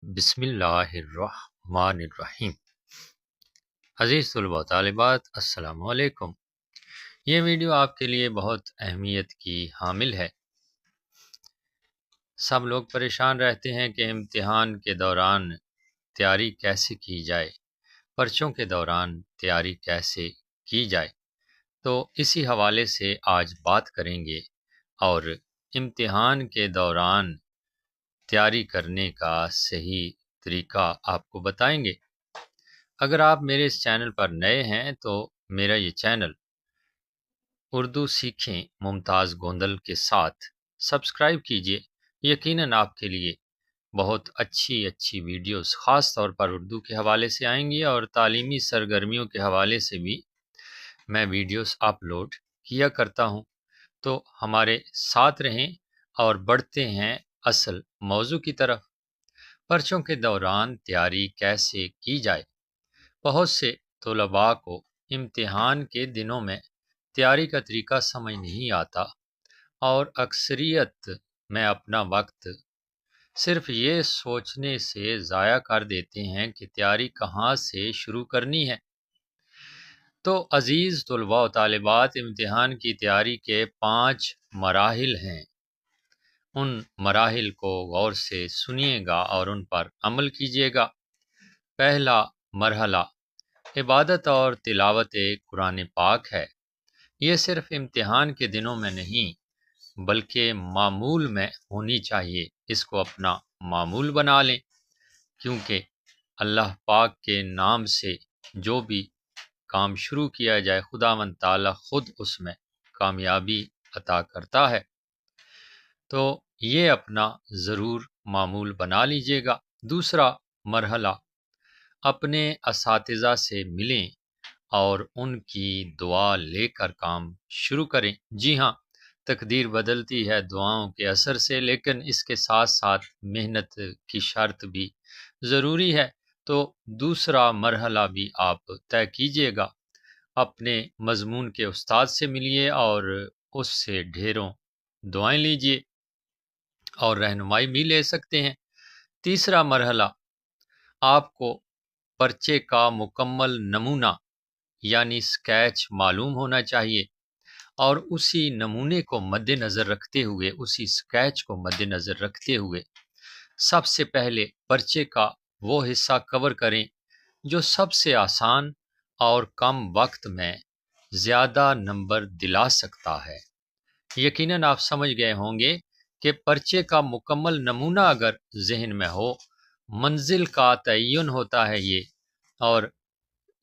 बिस्मिल्लाहिर्रहमानिर्रहीम। अज़ीज़ तलबा व तालिबात, अस्सलामु अलैकुम। ये वीडियो आपके लिए बहुत अहमियत की हामिल है। सब लोग परेशान रहते हैं कि इम्तिहान के दौरान तैयारी कैसे की जाए, पर्चों के दौरान तैयारी कैसे की जाए। तो इसी हवाले से आज बात करेंगे और इम्तिहान के दौरान तैयारी करने का सही तरीका आपको बताएंगे। अगर आप मेरे इस चैनल पर नए हैं तो मेरा ये चैनल उर्दू सीखें मुमताज़ गोंदल के साथ सब्सक्राइब कीजिए। यकीनन आपके लिए बहुत अच्छी वीडियोस ख़ास तौर पर उर्दू के हवाले से आएंगी और तालीमी सरगर्मियों के हवाले से भी मैं वीडियोस अपलोड किया करता हूं। तो हमारे साथ रहें और बढ़ते हैं असल मौजू की तरफ। पर्चों के दौरान तैयारी कैसे की जाए। बहुत से तलबा को इम्तिहान के दिनों में तैयारी का तरीका समझ नहीं आता और अक्सरियत में अपना वक्त सिर्फ ये सोचने से ज़ाया कर देते हैं कि तैयारी कहाँ से शुरू करनी है। तो अज़ीज़ तलबा व तालिबात, इम्तिहान की तैयारी के 5 मराहिल हैं। उन मराहिल को गौर से सुनिएगा और उन पर अमल कीजिएगा। पहला मरहला इबादत और तिलावत कुरान पाक है। ये सिर्फ इम्तिहान के दिनों में नहीं बल्कि मामूल में होनी चाहिए। इसको अपना मामूल बना लें, क्योंकि अल्लाह पाक के नाम से जो भी काम शुरू किया जाए खुदावंद ताला खुद उसमें कामयाबी अता करता है। तो ये अपना ज़रूर मामूल बना लीजिएगा। दूसरा मरहला, अपने असातिज़ा से मिलें और उनकी दुआ लेकर काम शुरू करें। जी हाँ, तकदीर बदलती है दुआओं के असर से, लेकिन इसके साथ साथ मेहनत की शर्त भी ज़रूरी है। तो दूसरा मरहला भी आप तय कीजिएगा। अपने मजमून के उस्ताद से मिलिए और उससे ढेरों दुआएं लीजिए और रहनुमाई भी ले सकते हैं। तीसरा मरहला, आपको पर्चे का मुकम्मल नमूना यानी स्केच मालूम होना चाहिए और उसी नमूने को मद्देनज़र रखते हुए, उसी स्केच को मद्देनज़र रखते हुए सबसे पहले पर्चे का वो हिस्सा कवर करें जो सबसे आसान और कम वक्त में ज़्यादा नंबर दिला सकता है। यकीनन आप समझ गए होंगे कि पर्चे का मुकम्मल नमूना अगर जहन में हो, मंजिल का तयन होता है ये। और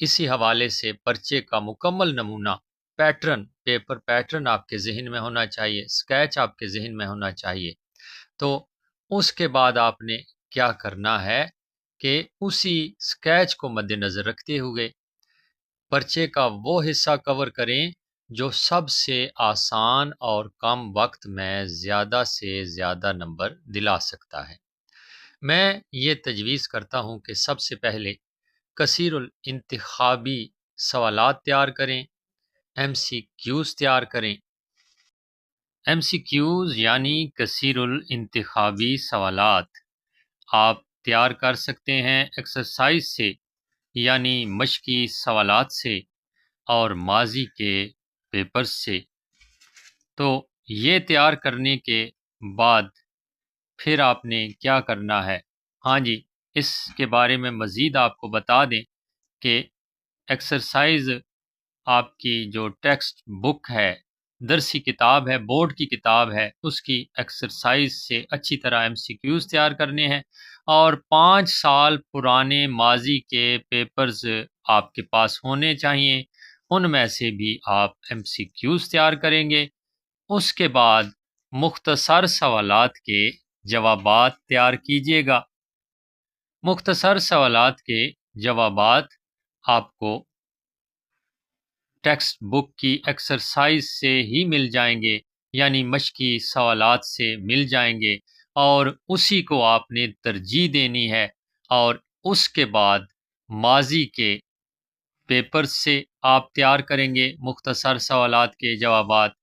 इसी हवाले से पर्चे का मुकम्मल नमूना, पैटर्न, पेपर पैटर्न आपके जहन में होना चाहिए, स्केच आपके जहन में होना चाहिए। तो उसके बाद आपने क्या करना है कि उसी स्केच को मद्देनज़र रखते हुए पर्चे का वो हिस्सा कवर करें जो सबसे आसान और कम वक्त में ज़्यादा से ज़्यादा नंबर दिला सकता है। मैं ये तजवीज़ करता हूँ कि सबसे पहले कसीरुल इंतखाबी सवालात तैयार करें, MCQs तैयार करें। MCQs यानी कसीरुल इंतखाबी सवालात आप तैयार कर सकते हैं एक्सरसाइज से, यानी मशकी सवालात से और माजी के पेपर्स से। तो ये तैयार करने के बाद फिर आपने क्या करना है। हाँ जी, इसके बारे में मज़ीद आपको बता दें कि एक्सरसाइज आपकी जो टेक्स्ट बुक है, दरसी किताब है, बोर्ड की किताब है, उसकी एक्सरसाइज से अच्छी तरह MCQs तैयार करने हैं और 5 साल पुराने माजी के पेपर्स आपके पास होने चाहिए। उनमें से भी आप MCQs तैयार करेंगे। उसके बाद मुख्तसर सवालात के जवाबात तैयार कीजिएगा। मुख्तसर सवालात के जवाबात आपको टेक्स्ट बुक की एक्सरसाइज से ही मिल जाएंगे, यानी मशकी सवालात से मिल जाएंगे और उसी को आपने तरजीह देनी है। और उसके बाद माजी के पेपर से आप तैयार करेंगे मुख्तसर सवालात के जवाबात,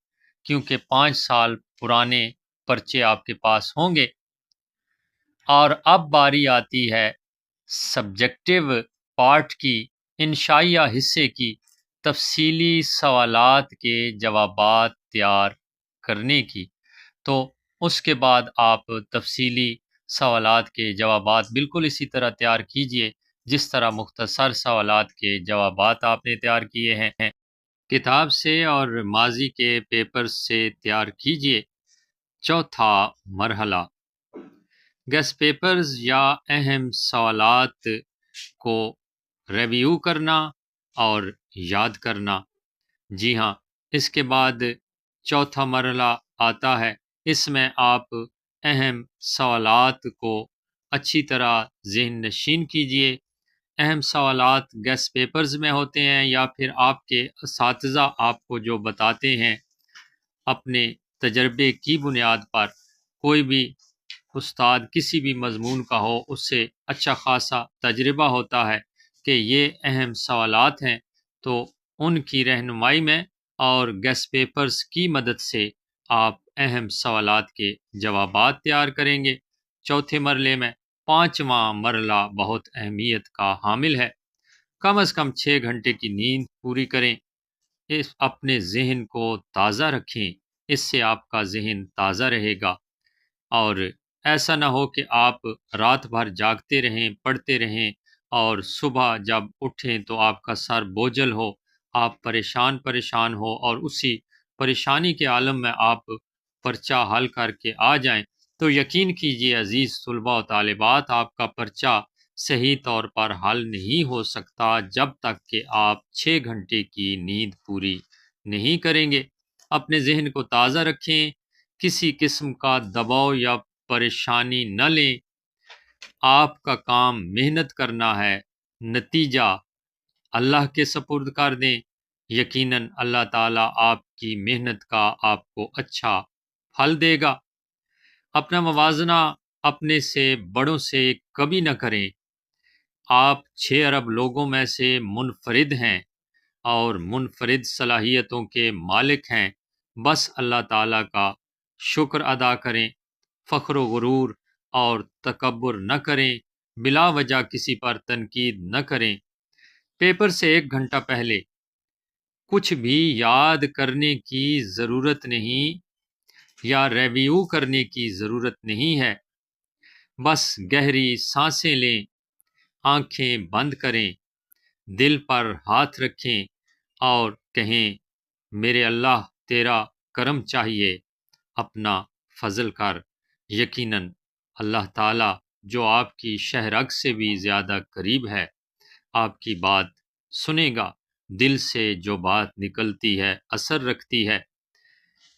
क्योंकि 5 साल पुराने पर्चे आपके पास होंगे। اور اب باری آتی ہے سبجیکٹیو پارٹ کی، انشائیہ حصے کی، تفصیلی سوالات کے جوابات تیار کرنے کی۔ تو اس کے بعد آپ تفصیلی سوالات کے جوابات بالکل اسی طرح تیار کیجئے جس طرح مختصر سوالات کے جوابات آپ نے تیار کیے ہیں۔ کتاب سے اور ماضی کے پیپر سے تیار کیجئے۔ چوتھا مرحلہ، گیسٹ پیپرز یا اہم سوالات کو ریویو کرنا اور یاد کرنا۔ جی ہاں، اس کے بعد چوتھا مرحلہ آتا ہے۔ اس میں آپ اہم سوالات کو اچھی طرح ذہن نشین کیجئے۔ اہم سوالات گیسٹ پیپرز میں ہوتے ہیں یا پھر آپ کے اساتذہ آپ کو جو بتاتے ہیں، اپنے تجربے کی بنیاد پر۔ کوئی بھی استاد کسی بھی مضمون کا ہو، اس سے اچھا خاصا تجربہ ہوتا ہے کہ یہ اہم سوالات ہیں، تو ان کی رہنمائی میں اور گیسٹ پیپرز کی مدد سے آپ اہم سوالات کے جوابات تیار کریں گے۔ چوتھے مرحلے میں پانچواں مرحلہ بہت اہمیت کا حامل ہے۔ کم از کم 6 گھنٹے کی نیند پوری کریں۔ اپنے ذہن کو تازہ رکھیں، اس سے آپ کا ذہن تازہ رہے گا، اور ایسا نہ ہو کہ آپ رات بھر جاگتے رہیں، پڑھتے رہیں، اور صبح جب اٹھیں تو آپ کا سر بوجھل ہو، آپ پریشان ہو، اور اسی پریشانی کے عالم میں آپ پرچہ حل کر کے آ جائیں، تو یقین کیجیے عزیز طلباء و طالبات، آپ کا پرچہ صحیح طور پر حل نہیں ہو سکتا جب تک کہ آپ 6 گھنٹے کی نیند پوری نہیں کریں گے۔ اپنے ذہن کو تازہ رکھیں، کسی قسم کا دباؤ یا پریشانی نہ لیں۔ آپ کا کام محنت کرنا ہے، نتیجہ اللہ کے سپرد کر دیں۔ یقیناً اللہ تعالیٰ آپ کی محنت کا آپ کو اچھا پھل دے گا۔ اپنا موازنہ اپنے سے بڑوں سے کبھی نہ کریں۔ آپ 6 ارب لوگوں میں سے منفرد ہیں اور منفرد صلاحیتوں کے مالک ہیں۔ بس اللہ تعالیٰ کا شکر ادا کریں، فخر و غرور اور تکبر نہ کریں، بلا وجہ کسی پر تنقید نہ کریں۔ پیپر سے 1 گھنٹہ پہلے کچھ بھی یاد کرنے کی ضرورت نہیں یا ریویو کرنے کی ضرورت نہیں ہے۔ بس گہری سانسیں لیں، آنکھیں بند کریں، دل پر ہاتھ رکھیں اور کہیں، میرے اللہ تیرا کرم چاہیے، اپنا فضل کر۔ یقیناً اللہ تعالیٰ جو آپ کی شہرگ سے بھی زیادہ قریب ہے، آپ کی بات سنے گا۔ دل سے جو بات نکلتی ہے اثر رکھتی ہے۔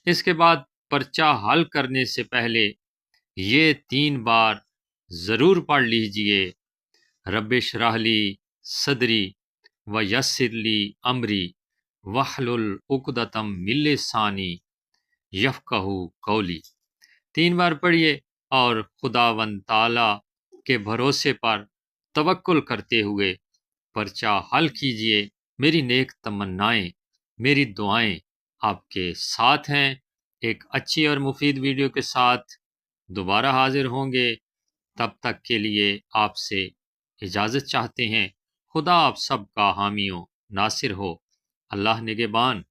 اس کے بعد پرچہ حل کرنے سے پہلے یہ 3 بار ضرور پڑھ لیجئے، رب اشرح لی صدری ویسر لی امری واحلل عقدۃ من لسانی یفقہوا قولی۔ 3 بار پڑھیے اور خداوند تعالیٰ کے بھروسے پر توکل کرتے ہوئے پرچہ حل کیجئے۔ میری نیک تمنائیں، میری دعائیں آپ کے ساتھ ہیں۔ ایک اچھی اور مفید ویڈیو کے ساتھ دوبارہ حاضر ہوں گے۔ تب تک کے لیے آپ سے اجازت چاہتے ہیں۔ خدا آپ سب کا حامی و ناصر ہو۔ اللہ نگہبان۔